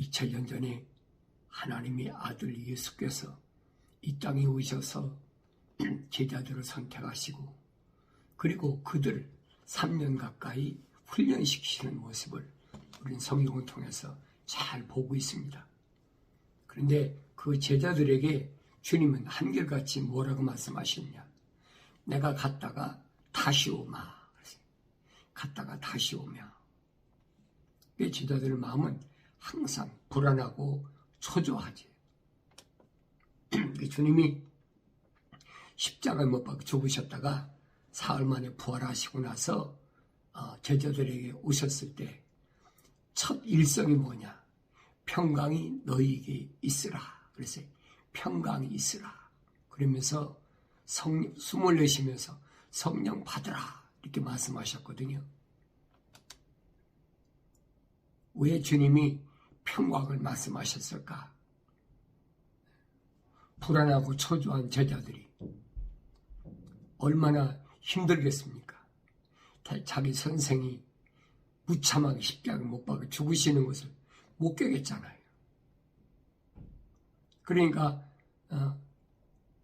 2000년 전에 하나님의 아들 예수께서 이 땅에 오셔서 제자들을 선택하시고 그리고 그들을 3년 가까이 훈련시키시는 모습을 우리는 성경을 통해서 잘 보고 있습니다. 그런데 그 제자들에게 주님은 한결같이 뭐라고 말씀하셨냐? 내가 갔다가 다시 오마. 갔다가 다시 오며. 제자들의 마음은 항상 불안하고 초조하지. 주님이 십자가에 못 박혀 죽으셨다가 사흘 만에 부활하시고 나서 제자들에게 오셨을 때 첫 일성이 뭐냐? 평강이 너희에게 있으라. 그래서 평강이 있으라. 그러면서 숨을 내쉬면서 성령 받으라. 이렇게 말씀하셨거든요. 왜 주님이 평강을 말씀하셨을까? 불안하고 초조한 제자들이 얼마나 힘들겠습니까? 자기 선생이 무참하게 십자가에 못 박혀 죽으시는 것을 못 깨겠잖아요. 그러니까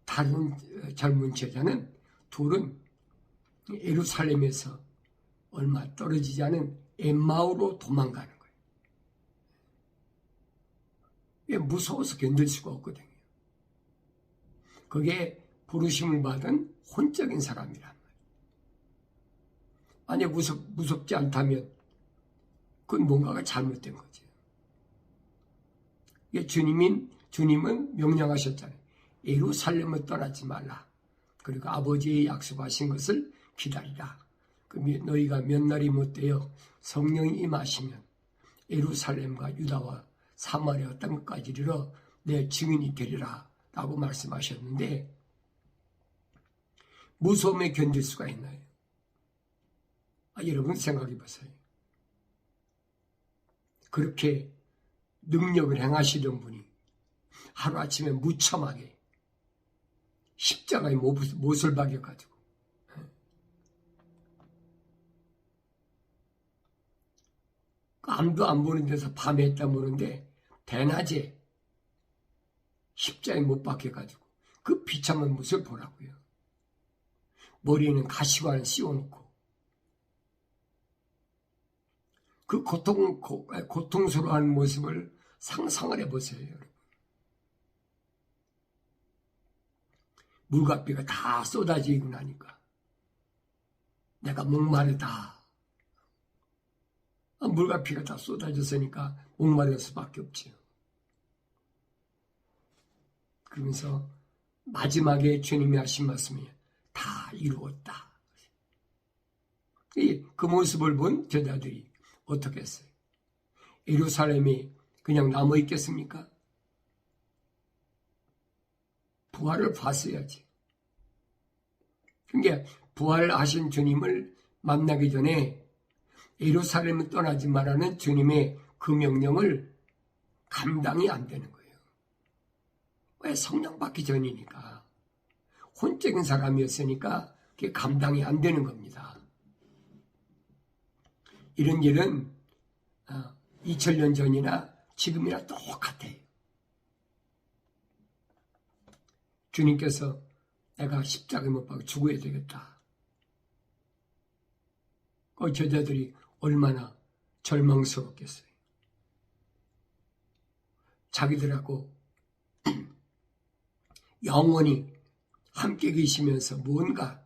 다른 젊은 제자는 둘은 예루살렘에서 얼마 떨어지지 않은 엠마오로 도망가는 거예요. 왜? 무서워서 견딜 수가 없거든요. 그게 부르심을 받은 혼적인 사람이란 말이에요. 만약 무섭지 않다면 그건 뭔가가 잘못된 거죠. 주님은 명령하셨잖아요. 예루살렘을 떠나지 말라. 그리고 아버지의 약속하신 것을 기다리라. 너희가 몇 날이 못되어 성령이 임하시면 예루살렘과 유다와 사마리아 땅까지 이르러 내 증인이 되리라 라고 말씀하셨는데 무서움에 견딜 수가 있나요? 여러분 생각해 보세요. 그렇게 능력을 행하시던 분이 하루아침에 무참하게 십자가에 못을 박여가지고 아무도 안 보는 데서 밤에 했다 보는데 대낮에 십자가에 못 박혀가지고 그 비참한 모습을 보라고요. 머리에는 가시관을 씌워놓고 그 고통스러워하는 모습을 상상을 해보세요, 여러분. 물과 비가 다 쏟아지고 나니까 내가 목마르다. 물과 비가 다 쏟아졌으니까 목마를 수밖에 없지요. 그러면서 마지막에 주님이 하신 말씀이 다 이루었다. 그 모습을 본 제자들이 어떻게 했어요? 예루살렘이 그냥 남아있겠습니까? 부활을 봤어야지. 그러니까 부활하신 주님을 만나기 전에 예루살렘을 떠나지 말라는 주님의 그 명령을 감당이 안 되는 거예요. 왜? 성령 받기 전이니까. 혼적인 사람이었으니까 그게 감당이 안 되는 겁니다. 이런 일은 2000년 전이나 지금이나 똑같아요. 주님께서 내가 십자가에 못 박혀 죽어야 되겠다. 그 제자들이 얼마나 절망스럽겠어요. 자기들하고 영원히 함께 계시면서 뭔가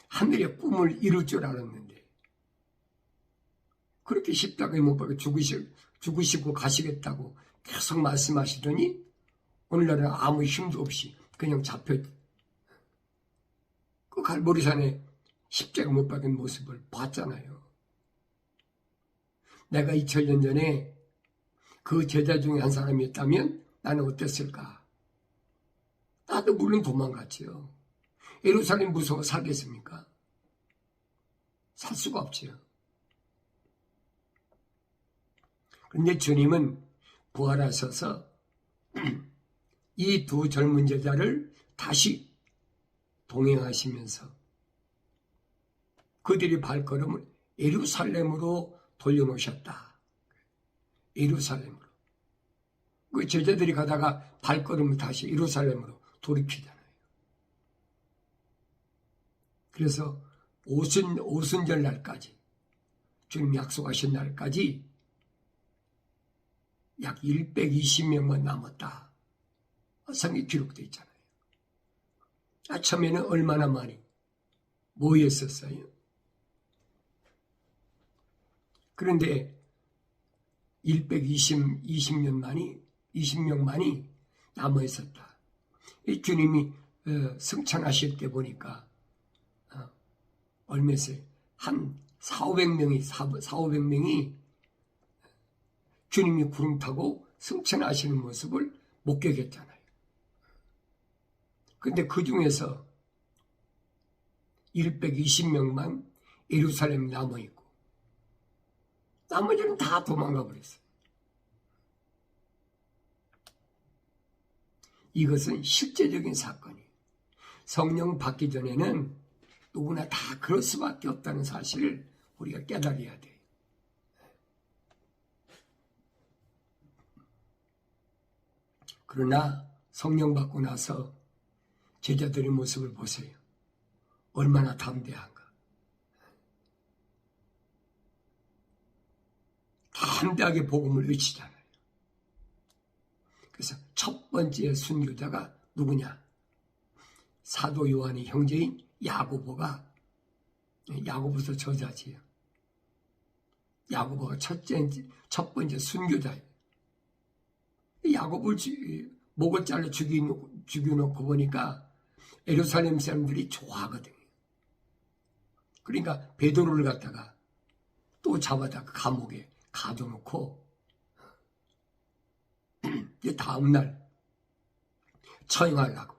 하늘의 꿈을 이룰 줄 알았는데 그렇게 십자가에 못 박혀 죽으시고 가시겠다고 계속 말씀하시더니 오늘날은 아무 힘도 없이 그냥 잡혀 그 갈보리산에 십자가에 못 박힌 모습을 봤잖아요. 내가 2000년 전에 그 제자 중에 한 사람이었다면 나는 어땠을까? 나도 물론 도망갔지요. 예루살렘 무서워 살겠습니까? 살 수가 없지요. 그런데 주님은 부활하셔서 이 두 젊은 제자를 다시 동행하시면서 그들의 발걸음을 예루살렘으로 돌려놓으셨다. 예루살렘으로. 그 제자들이 가다가 발걸음을 다시 예루살렘으로 돌이키잖아요. 그래서 오순절 날까지, 주님 약속하신 날까지 약 120명만 남았다. 성경에 기록되어 있잖아요. 처음에는 얼마나 많이 모였었어요. 그런데 20명만이 남아 있었다. 주님이 승천하실 때 보니까 얼마세 한 4,500명이 주님이 구름 타고 승천하시는 모습을 목격했잖아요. 근데 그 중에서 120명만 예루살렘에 남아있고 나머지는 다 도망가 버렸어요. 이것은 실제적인 사건이에요. 성령 받기 전에는 누구나 다 그럴 수밖에 없다는 사실을 우리가 깨달아야 돼요. 그러나 성령 받고 나서 제자들의 모습을 보세요. 얼마나 담대한가. 담대하게 복음을 외치잖아요. 그래서 첫 번째 순교자가 누구냐? 사도 요한의 형제인 야고보가, 야고보서 저자지요. 야고보가 첫 번째 순교자예요. 야고보를 목을 잘라 죽여놓고 보니까 예루살렘 사람들이 좋아하거든요. 그러니까 베드로를 갖다가 또 잡아다가 감옥에 가둬놓고 다음날 처형하려고.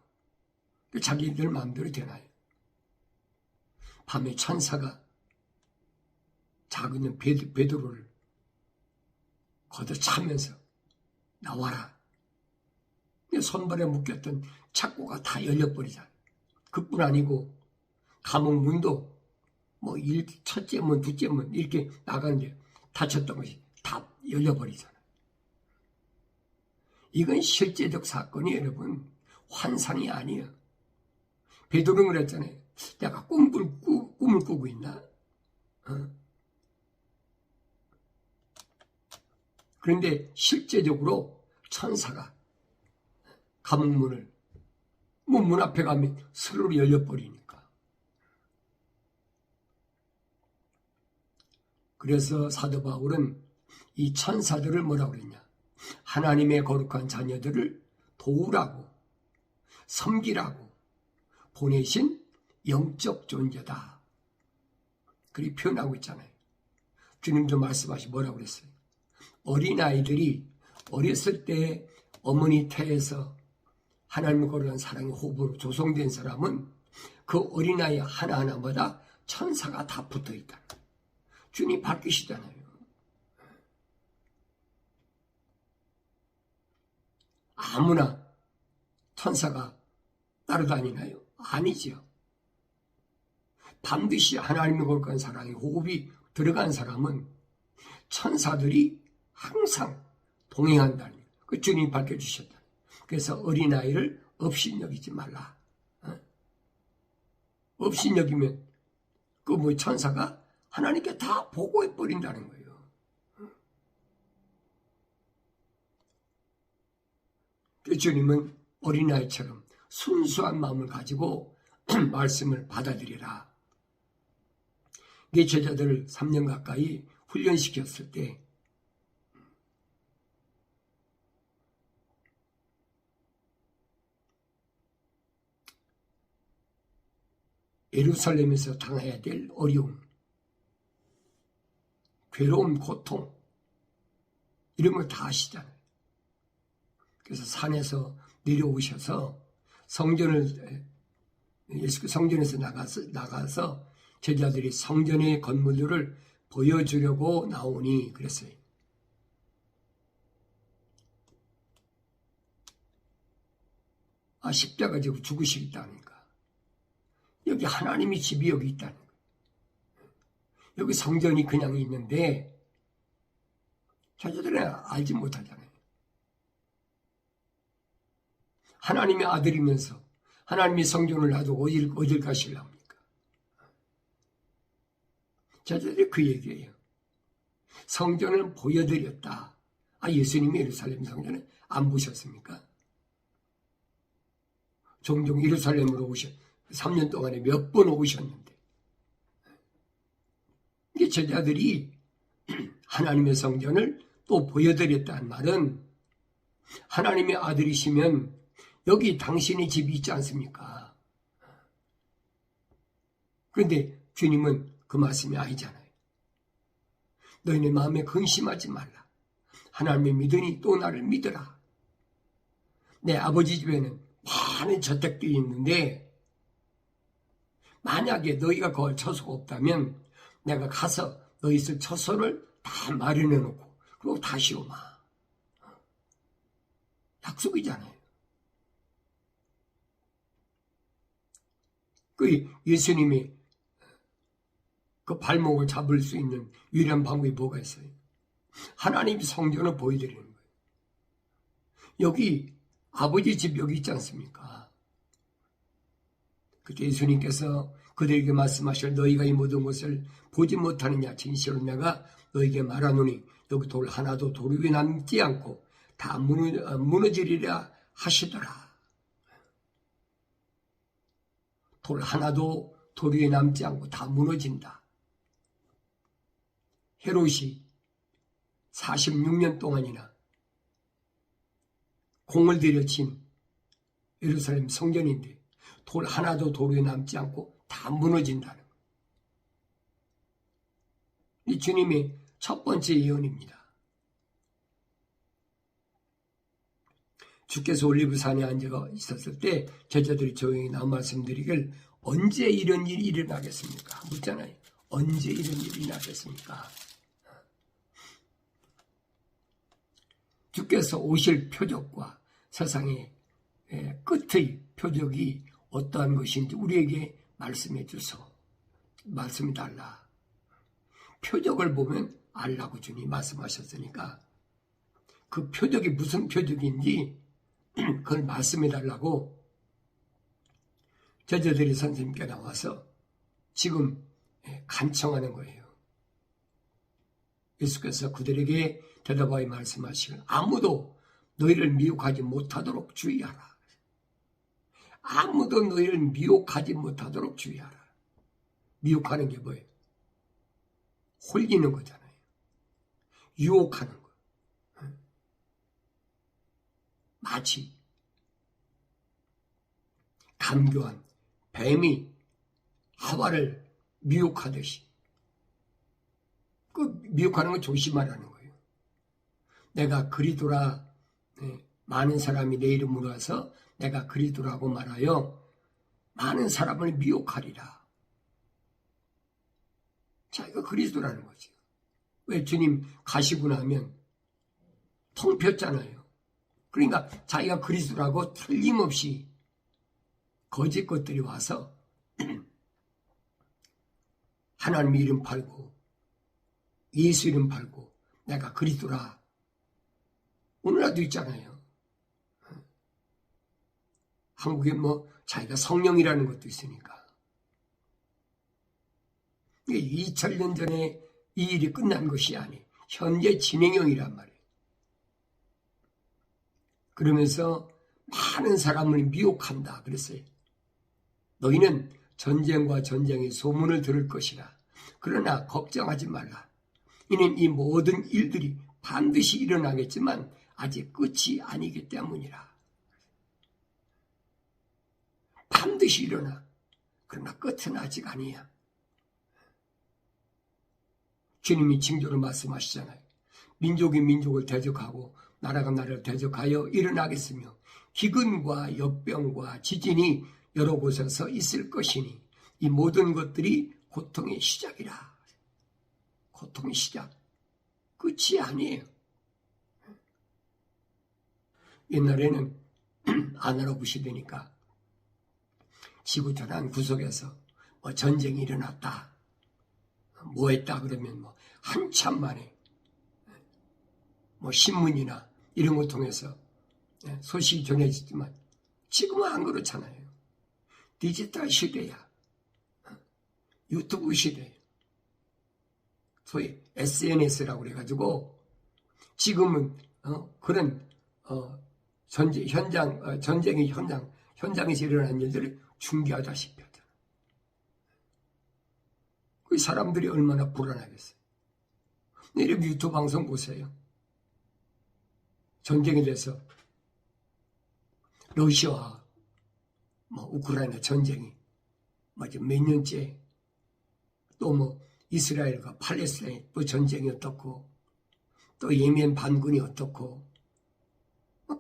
자기들 마음대로 되나요? 밤에 천사가 작은 베드로를 걷어차면서 나와라. 손발에 묶였던 착고가 다 열려버리잖아요. 그뿐 아니고 감옥 문도 첫째 문, 둘째 문 이렇게 나가는데 닫혔던 것이 다 열려버리잖아요. 이건 실제적 사건이 여러분 환상이 아니에요. 베드로는 그랬잖아요. 내가 꿈을 꾸고 있나? 그런데 실제적으로 천사가 감옥문을 문 앞에 가면 스르르 열려버리니까. 그래서 사도 바울은 이 천사들을 뭐라고 그랬냐? 하나님의 거룩한 자녀들을 도우라고, 섬기라고 보내신 영적 존재다. 그렇게 표현하고 있잖아요. 주님도 말씀하시 뭐라고 그랬어요? 어린아이들이 어렸을 때 어머니 태에서 하나님의 거룩한 사랑의 호흡으로 조성된 사람은 그 어린아이 하나하나마다 천사가 다 붙어있다. 주님 바뀌시잖아요. 아무나 천사가 따라다니나요? 아니죠. 반드시 하나님의 거룩한 사랑의 호흡이 들어간 사람은 천사들이 항상 동행한다는 거예요. 그 주님이 밝혀주셨다. 그래서 어린아이를 업신여기지 말라. 업신여기면 그 천사가 하나님께 다 보고해버린다는 거예요. 그 주님은 어린아이처럼 순수한 마음을 가지고 말씀을 받아들이라. 네 제자들을 3년 가까이 훈련시켰을 때 예루살렘에서 당해야 될 어려움, 괴로움, 고통 이런 걸 다 아시잖아요. 그래서 산에서 내려오셔서 성전에서 나가서 제자들이 성전의 건물들을 보여주려고 나오니 그랬어요. 십자가 지고 죽으시겠다니까. 여기 하나님의 집이 여기 있다는 거예요. 여기 성전이 그냥 있는데 제자들은 알지 못하잖아요. 하나님의 아들이면서 하나님의 성전을 놔두고 어딜 가실랍니까? 저들이 그 얘기예요. 성전을 보여드렸다. 예수님이 예루살렘 성전을 안 보셨습니까? 종종 예루살렘으로 3년 동안에 몇 번 오셨는데, 이게 제자들이 하나님의 성전을 또 보여드렸다는 말은 하나님의 아들이시면 여기 당신의 집이 있지 않습니까? 그런데 주님은 그 말씀이 아니잖아요. 너희네 마음에 근심하지 말라. 하나님을 믿으니 또 나를 믿으라. 내 아버지 집에는 많은 저택들이 있는데 만약에 너희가 거기 처소가 없다면 내가 가서 너희 있을 처소를 다 마련해 놓고 그리고 다시 오마. 약속이잖아요. 그 예수님이 그 발목을 잡을 수 있는 유일한 방법이 뭐가 있어요? 하나님 성전을 보여드리는 거예요. 여기 아버지 집 여기 있지 않습니까? 그때 예수님께서 그들에게 말씀하실 너희가 이 모든 것을 보지 못하느냐 진실로 내가 너희에게 말하노니 여기 돌 하나도 돌 위에 남지 않고 다 무너지리라 하시더라. 돌 하나도 돌 위에 남지 않고 다 무너진다. 헤롯이 46년 동안이나 공을 들여친 예루살렘 성전인데 돌 하나도 돌 위에 남지 않고 다 무너진다는 거예요. 이 주님의 첫 번째 예언입니다. 주께서 올리브산에 앉아 있었을 때 제자들이 조용히 나와 말씀드리길 언제 이런 일이 일어나겠습니까? 묻잖아요. 언제 이런 일이 일어나겠습니까? 주께서 오실 표적과 세상의 끝의 표적이 어떠한 것인지 우리에게 말씀해 주소. 말씀해 달라. 표적을 보면 알라고 주님 말씀하셨으니까 그 표적이 무슨 표적인지 그걸 말씀해 달라고 제자들이 선생님께 나와서 지금 간청하는 거예요. 예수께서 그들에게 대답하여 말씀하시길 아무도 너희를 미혹하지 못하도록 주의하라. 아무도 너희를 미혹하지 못하도록 주의하라. 미혹하는 게 뭐예요? 홀리는 거잖아요. 유혹하는 거. 마치 간교한 뱀이 하와를 미혹하듯이 그 미혹하는 걸 조심하라는 거예요. 내가 그리스도라 많은 사람이 내 이름으로 와서 내가 그리스도라고 말하여 많은 사람을 미혹하리라. 자, 이거 그리스도라는 거지. 왜 주님 가시고 나면 통폈잖아요. 그러니까 자기가 그리스도라고 틀림없이 거짓 것들이 와서 하나님 이름 팔고 예수 이름 팔고 내가 그리스도라. 오늘날도 있잖아요. 한국에 자기가 성령이라는 것도 있으니까. 2000년 전에 이 일이 끝난 것이 아니 현재 진행형이란 말이에요. 그러면서 많은 사람을 미혹한다 그랬어요. 너희는 전쟁과 전쟁의 소문을 들을 것이라. 그러나 걱정하지 말라. 이는 이 모든 일들이 반드시 일어나겠지만 아직 끝이 아니기 때문이라. 반드시 일어나. 그러나 끝은 아직 아니야. 주님이 징조로 말씀하시잖아요. 민족이 민족을 대적하고 나라가 나라를 대적하여 일어나겠으며 기근과 역병과 지진이 여러 곳에서 있을 것이니 이 모든 것들이 고통의 시작이라. 고통의 시작. 끝이 아니에요. 옛날에는 아날로그 시대니까 지구 전환 구석에서 전쟁이 일어났다. 뭐 했다 그러면 한참 만에 신문이나 이런 거 통해서 소식이 전해지지만 지금은 안 그렇잖아요. 디지털 시대야. 유튜브 시대. 소위 SNS라고 그래가지고 지금은 그런 전쟁의 현장에서 일어난 일들을 중계하다시피 하잖아. 그 사람들이 얼마나 불안하겠어요. 내일 유튜브 방송 보세요. 전쟁에 대해서 러시아와 우크라이나 전쟁이 몇 년째, 또 이스라엘과 팔레스타인 또 전쟁이 어떻고, 또 예멘 반군이 어떻고,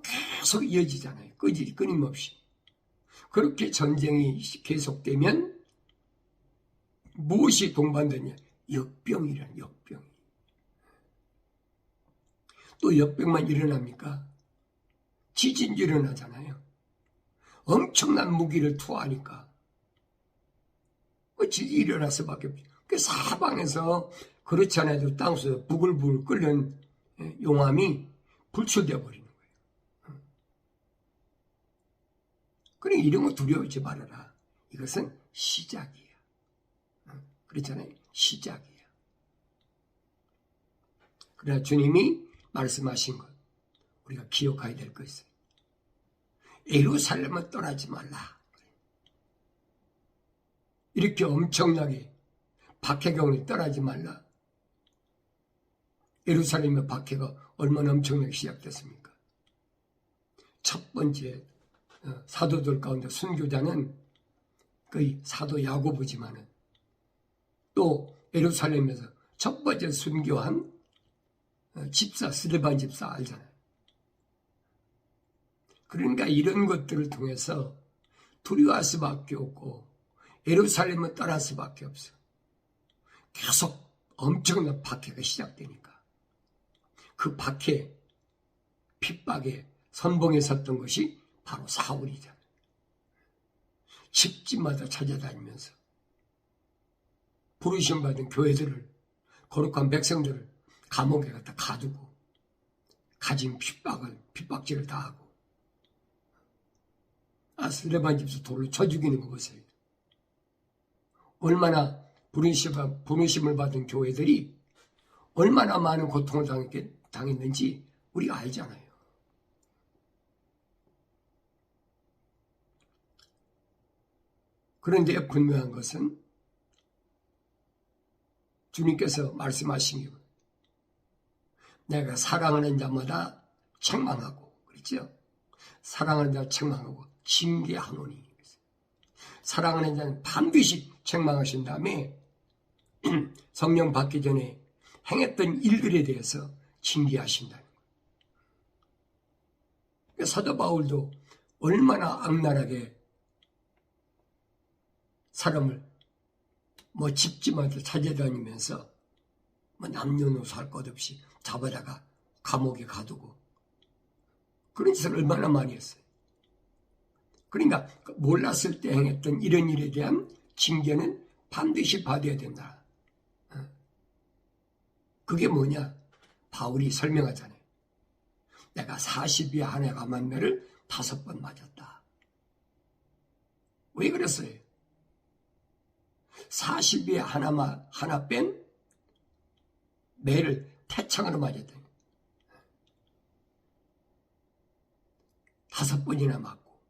계속 이어지잖아요. 끊임없이. 그렇게 전쟁이 계속되면 무엇이 동반되냐? 역병이란 역병이. 또 역병만 일어납니까? 지진이 일어나잖아요. 엄청난 무기를 투하하니까 지진이 일어날 수밖에 없죠. 그 사방에서 그렇지 않아도 땅속에 부글부글 끓는 용암이 불출되어 버리는 거예요. 그러니까 이런 거 두려워하지 말아라. 이것은 시작이야. 그렇잖아요. 시작이야. 그러나 주님이 말씀하신 것, 우리가 기억해야 될 것은 예루살렘을 떠나지 말라. 이렇게 엄청나게 박해경을 떠나지 말라. 예루살렘의 박해가 얼마나 엄청나게 시작됐습니까? 첫 번째 사도들 가운데 순교자는 거의 사도 야고보지만은, 또 예루살렘에서 첫 번째 순교한 집사 스데반 집사 알잖아요. 그러니까 이런 것들을 통해서 두려워할 수밖에 없고 예루살렘을 떠날 수밖에 없어. 계속 엄청난 박해가 시작되니까 그 박해, 핍박에 선봉에 섰던 것이 바로 사울이잖아요. 집집마다 찾아다니면서 부르심 받은 교회들을, 거룩한 백성들을 감옥에 갖다 가두고 가진 핍박질을 다하고, 스데반 집사 돌로 쳐 죽이는 거 보세요. 얼마나 부르심을 받은 교회들이 얼마나 많은 고통을 당했는지 우리가 알잖아요. 그런데 분명한 것은 주님께서 말씀하신 게, 내가 사랑하는 자마다 책망하고, 그렇죠? 사랑하는 자 책망하고 징계하노니. 사랑하는 자는 반드시 책망하신 다음에 성령 받기 전에 행했던 일들에 대해서 징계하신다는 거예요. 사도 바울도 얼마나 악랄하게 사람을 집집마다 찾아다니면서 남녀노소 할 것 없이 잡아다가 감옥에 가두고 그런 짓을 얼마나 많이 했어요. 그러니까 몰랐을 때 행했던 이런 일에 대한 징계는 반드시 받아야 된다. 그게 뭐냐? 바울이 설명하잖아요. 내가 40의 한해 감한매를 5번 맞았다. 왜 그랬어요? 40의 하나 뺀 매를 태창으로 맞았다. 5번이나 맞고,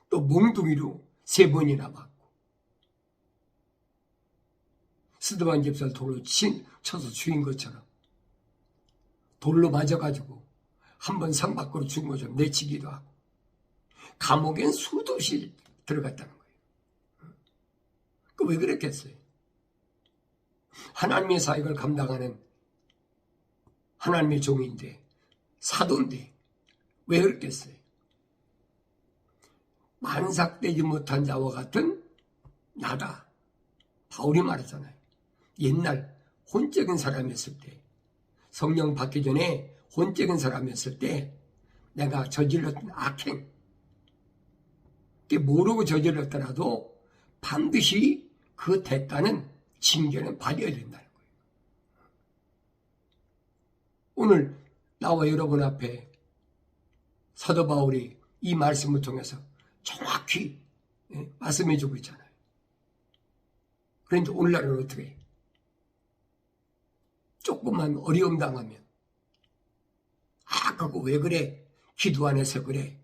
또 몽둥이로 3번이나 맞고, 스데반 집사를 돌로 쳐서 죽인 것처럼 돌로 맞아가지고 한 번 상 밖으로 죽은 것처럼 내치기도 하고, 감옥엔 수도 없이 들어갔다는 거예요. 그 왜 그랬겠어요? 하나님의 사역을 감당하는 하나님의 종인데, 사도인데 왜 그랬겠어요? 만삭되지 못한 자와 같은 나다. 바울이 말했잖아요. 옛날 혼적인 사람이었을 때, 성령 받기 전에 혼적인 사람이었을 때 내가 저질렀던 악행, 모르고 저질렀더라도 반드시 그 대가는, 징계는 받아야 된다는 거예요. 오늘 나와 여러분 앞에 사도 바울이 이 말씀을 통해서 정확히 말씀해주고 있잖아요. 그런데 오늘날은 어떻게 해요? 조금만 어려움 당하면 그거 왜 그래? 기도 안 해서 그래.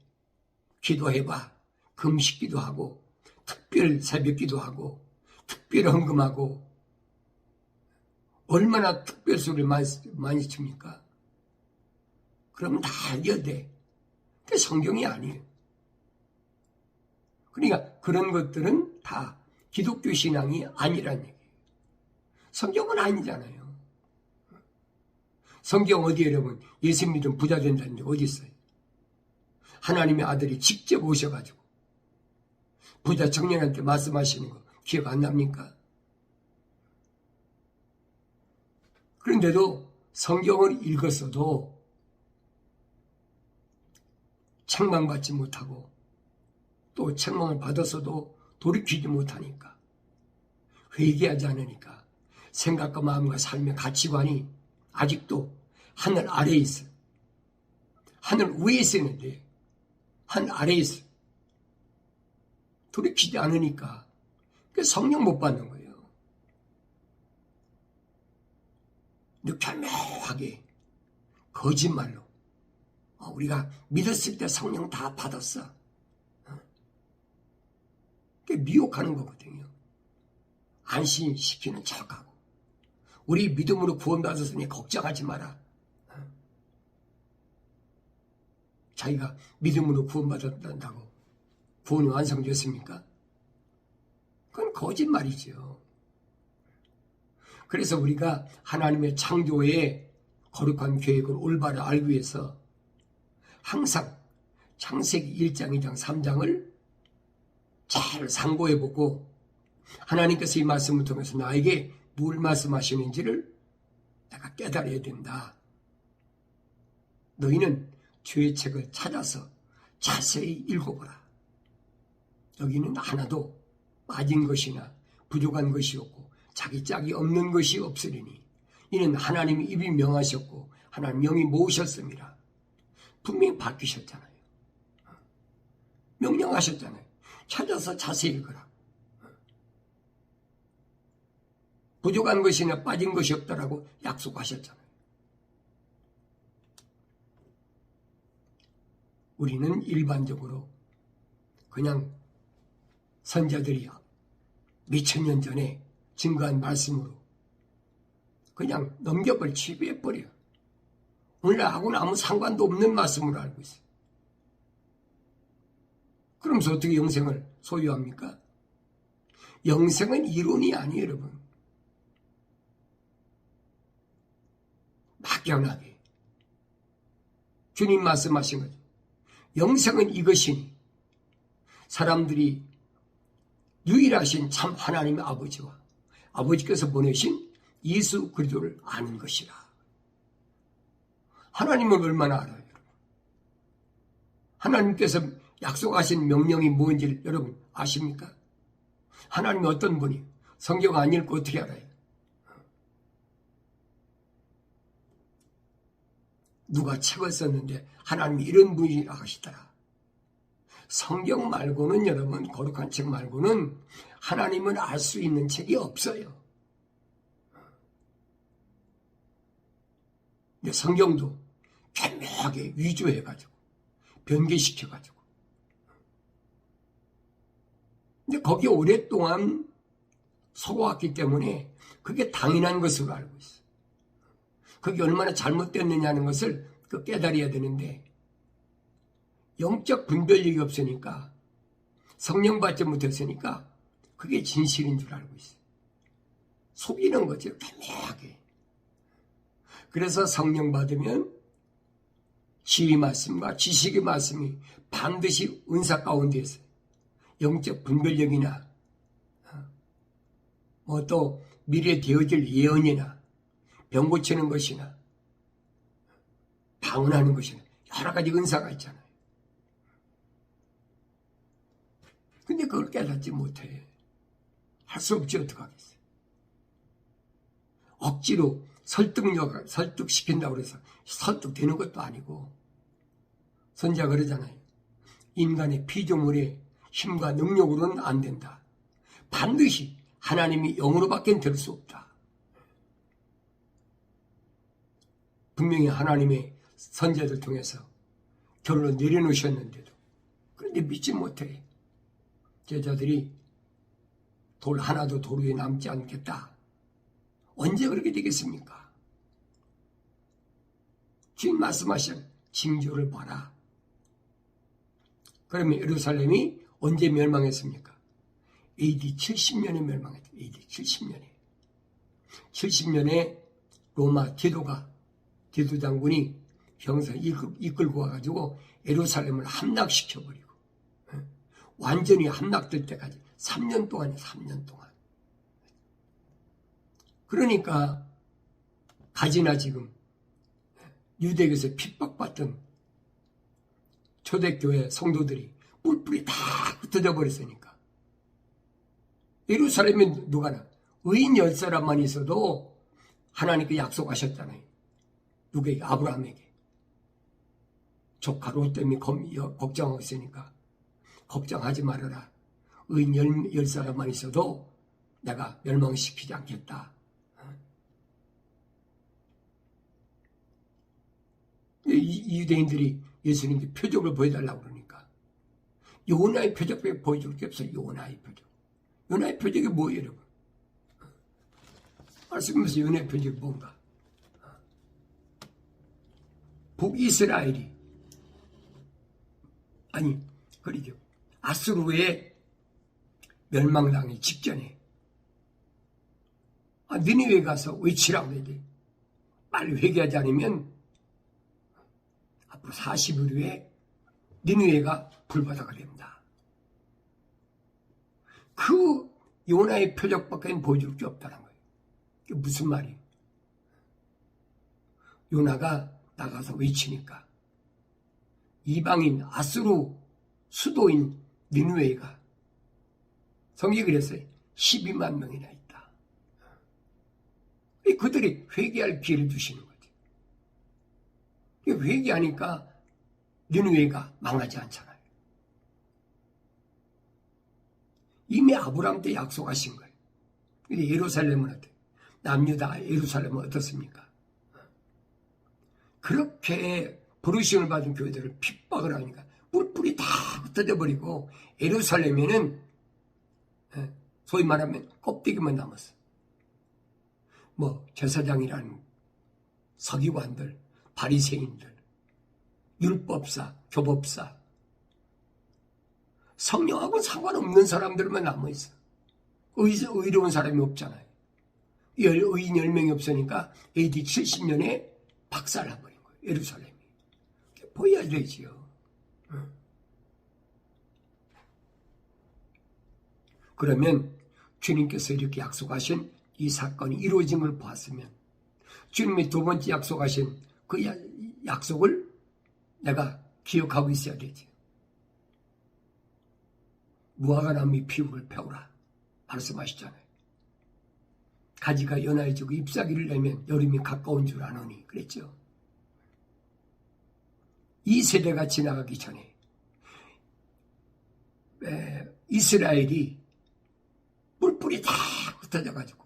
기도해봐. 금식기도 하고 특별 새벽기도 하고 특별 헌금하고 얼마나 특별 소리를 많이 칩니까? 그러면 다 알려야 돼. 그게 성경이 아니에요. 그러니까 그런 것들은 다 기독교 신앙이 아니란 얘기예요. 성경은 아니잖아요. 성경 어디에 여러분 예수 믿으면 부자 된다는 게 어디 있어요? 하나님의 아들이 직접 오셔가지고 부자 청년한테 말씀하시는 거 기억 안 납니까? 그런데도 성경을 읽었어도 책망받지 못하고 또 책망을 받았어도 돌이키지 못하니까 회개하지 않으니까 생각과 마음과 삶의 가치관이 아직도 하늘 아래에 있어. 하늘 위에 있었는데 하늘 아래에 있어. 돌이키지 않으니까 성령 못 받는 거예요. 근데 교묘하게 거짓말로 우리가 믿었을 때 성령 다 받았어. 미혹하는 거거든요. 안심시키는 척하고 우리 믿음으로 구원받았으니 걱정하지 마라. 자기가 믿음으로 구원받았다고 구원이 완성됐습니까? 그건 거짓말이죠. 그래서 우리가 하나님의 창조의 거룩한 계획을 올바로 알기 위해서 항상 창세기 1장, 2장, 3장을 잘 상고해보고 하나님께서 이 말씀을 통해서 나에게 뭘 말씀하시는지를 내가 깨달아야 된다. 너희는 죄의 책을 찾아서 자세히 읽어보라. 여기는 하나도 빠진 것이나 부족한 것이 없고 자기 짝이 없는 것이 없으리니 이는 하나님이 입이 명하셨고 하나님 영이 모으셨습니다. 분명히 바뀌셨잖아요. 명령하셨잖아요. 찾아서 자세히 읽어라. 부족한 것이나 빠진 것이 없다라고 약속하셨잖아요. 우리는 일반적으로 그냥 선자들이 몇천 년 전에 증거한 말씀으로 그냥 넘겨버려 치부해버려요. 오늘하고는 아무 상관도 없는 말씀으로 알고 있어요. 그러면서 어떻게 영생을 소유합니까? 영생은 이론이 아니에요, 여러분. 막연하게 주님 말씀하신 거죠. 영생은 이것이니 사람들이 유일하신 참 하나님의 아버지와 아버지께서 보내신 예수 그리스도를 아는 것이라. 하나님을 얼마나 알아요, 여러분? 하나님께서 약속하신 명령이 뭔지 여러분 아십니까? 하나님이 어떤 분이 성경 안 읽고 어떻게 알아요? 누가 책을 썼는데 하나님이 이런 분이라 하시더라. 성경 말고는 여러분 거룩한 책 말고는 하나님을 알 수 있는 책이 없어요. 근데 성경도 교묘하게 위조해가지고 변개시켜가지고 근데 거기에 오랫동안 속아왔기 때문에 그게 당연한 것으로 알고 있어요. 그게 얼마나 잘못됐느냐는 것을 깨달아야 되는데 영적 분별력이 없으니까 성령 받지 못했으니까 그게 진실인 줄 알고 있어요. 속이는 거죠. 교묘하게. 그래서 성령 받으면 지휘 말씀과 지식의 말씀이 반드시 은사 가운데 있어요. 영적 분별력이나 뭐 또 미래에 되어질 예언이나 병 고치는 것이나 방언하는 것이나 여러 가지 은사가 있잖아요. 근데 그걸 깨닫지 못해. 할 수 없지 어떡하겠어요. 억지로 설득시킨다고 해서 설득되는 것도 아니고 선지자가 그러잖아요. 인간의 피조물의 힘과 능력으로는 안 된다. 반드시 하나님이 영으로밖에 될 수 없다. 분명히 하나님의 선제들 통해서 결론을 내려놓으셨는데도 그런데 믿지 못해. 제자들이 돌 하나도 돌 위에 남지 않겠다. 언제 그렇게 되겠습니까? 주님 말씀하신 징조를 봐라. 그러면 예루살렘이 언제 멸망했습니까? AD 70년에 멸망했죠. AD 70년에. 70년에 로마 디도 장군이 병사 이끌고 와가지고 예루살렘을 함락시켜버리고 완전히 함락될 때까지 3년 동안이에요. 3년 동안. 그러니까 가지나 지금 유대교에서 핍박받던 초대교회 성도들이 뿔뿔이 다 흩어져 버렸으니까 예루살렘에 누가나 의인 10사람만 있어도 하나님께 약속하셨잖아요. 누구에게? 아브라함에게. 조카 롯 때문에 걱정하고 있으니까 걱정하지 말아라. 의인 10사람만 있어도 내가 멸망시키지 않겠다. 이 유대인들이 예수님께 표적을 보여달라고 그러니까 요나의 표적밖에 보여줄 게 없어요. 요나의 표적. 요나의 표적이 뭐예요, 여러분? 말씀하면서 요나의 표적이 뭔가? 북이스라엘이 그러죠. 아수르의 멸망당하기 직전에 니느웨에 가서 외치라고 해야 돼. 빨리 회개하지 않으면 앞으로 40일 후에 니느웨가 불바다가 됩니다. 그 요나의 표적밖에 보여줄 게 없다는 거예요. 그게 무슨 말이에요? 요나가 나가서 외치니까 이방인 아수르 수도인 니느웨가 성경이 그랬어요. 12만 명이나 있다. 그들이 회개할 기회를 주시는 거죠. 회개하니까 니느웨가 망하지 않잖아요. 이미 아브라함 때 약속하신 거예요. 근데 예루살렘은 어때요? 남유다 예루살렘은 어떻습니까? 그렇게 부르심을 받은 교회들을 핍박을 하니까 뿔뿔이 다 흩어져 버리고 예루살렘에는 소위 말하면 껍데기만 남았어. 제사장이라는 서기관들, 바리새인들, 율법사, 교법사, 성령하고 상관없는 사람들만 남아있어. 의로운 사람이 없잖아요. 의인 10명이 없으니까 AD 70년에 박살나버린 거예요. 예루살렘이. 보여야 되지요. 그러면 주님께서 이렇게 약속하신 이 사건이 이루어짐을 보았으면 주님이 두 번째 약속하신 그 약속을 내가 기억하고 있어야 되지. 무화과 나무의 피육을 배우라 말씀하시잖아요. 가지가 연하여지고 잎사귀를 내면 여름이 가까운 줄 아노니 그랬죠. 이 세대가 지나가기 전에 이스라엘이 뿔뿔이 다 흩어져가지고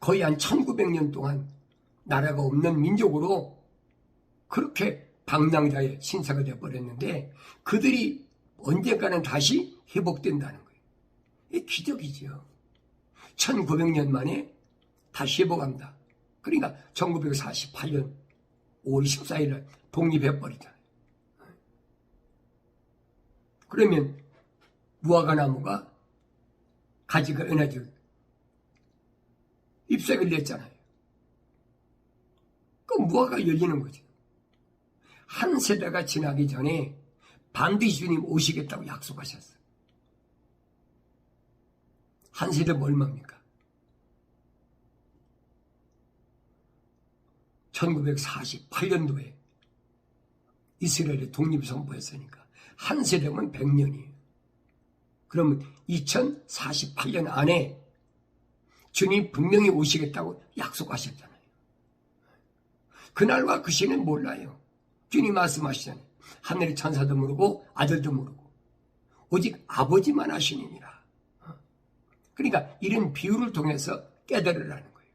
거의 한 1900년 동안 나라가 없는 민족으로 그렇게 방랑자의 신사가 되어버렸는데 그들이 언젠가는 다시 회복된다는 거예요. 이게 기적이죠. 1900년 만에 다시 회복한다. 그러니까 1948년 5월 14일 날 독립해버리잖아요. 그러면 무화과 나무가 가지가 연해지고 잎사귀를 냈잖아요. 그 무화과가 열리는 거죠. 한 세대가 지나기 전에 반드시 주님 오시겠다고 약속하셨어요. 한 세대가 얼마입니까? 1948년도에 이스라엘의 독립을 선포했으니까 한 세대면 100년이에요. 그러면 2048년 안에 주님 분명히 오시겠다고 약속하셨잖아요. 그날과 그 시는 몰라요. 주님 말씀하시잖아요. 하늘의 천사도 모르고 아들도 모르고 오직 아버지만 아시느니라. 그러니까 이런 비유를 통해서 깨달으라는 거예요.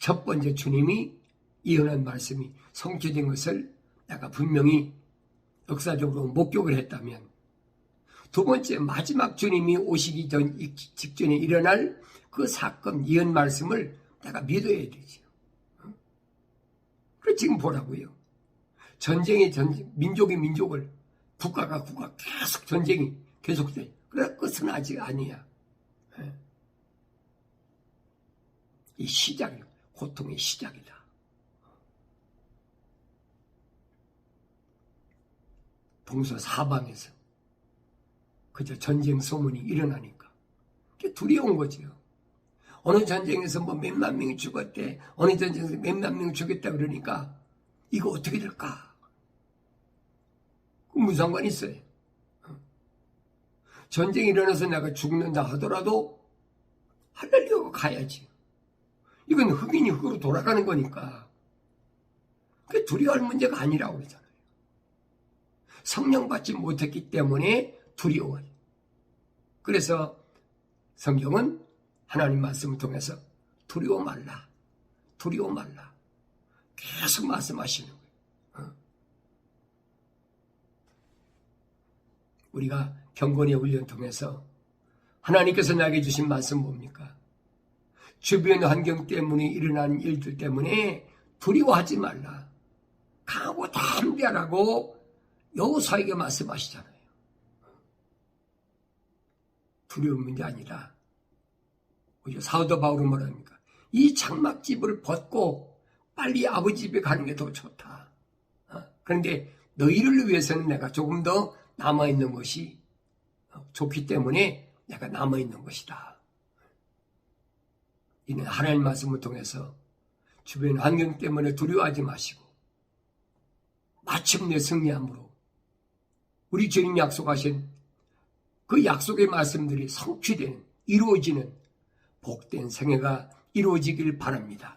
첫 번째 주님이 예언한 말씀이 성취된 것을 내가 분명히 역사적으로 목격을 했다면, 두 번째 마지막 주님이 오시기 직전에 일어날 그 사건 예언 말씀을 내가 믿어야 되죠. 그래서 지금 보라고요. 전쟁이 민족이 민족을, 국가가 국가 계속 전쟁이 계속돼. 그래 끝은 아직 아니야. 이 시작이 고통의 시작이다. 동서 사방에서 그저 전쟁 소문이 일어나니까 그게 두려운 거지요. 어느 전쟁에서 뭐 몇만 명이 죽었대, 어느 전쟁에서 몇만 명이 죽였다 그러니까 이거 어떻게 될까? 무슨 상관이 있어요? 전쟁이 일어나서 내가 죽는다 하더라도 할렐루야가 가야지. 이건 흑인이 흑으로 돌아가는 거니까 그게 두려워할 문제가 아니라고 그러잖아요. 성령 받지 못했기 때문에 두려워요. 그래서 성경은 하나님 말씀을 통해서 두려워 말라, 두려워 말라 계속 말씀하시는 거예요. 우리가 경건의 훈련 통해서 하나님께서 나에게 주신 말씀 뭡니까? 주변 환경 때문에 일어나는 일들 때문에 두려워하지 말라. 강하고 담대하라고 여호수아에게 말씀하시잖아요. 두려운 문제 아니라 사도 바울은 뭐라 합니까? 이 장막집을 벗고 빨리 아버지 집에 가는 게 더 좋다. 그런데 너희를 위해서는 내가 조금 더 남아있는 것이 좋기 때문에 내가 남아있는 것이다. 이는 하나님 말씀을 통해서 주변 환경 때문에 두려워하지 마시고 마침내 승리함으로 우리 주님 약속하신 그 약속의 말씀들이 성취되는, 이루어지는 복된 생애가 이루어지길 바랍니다.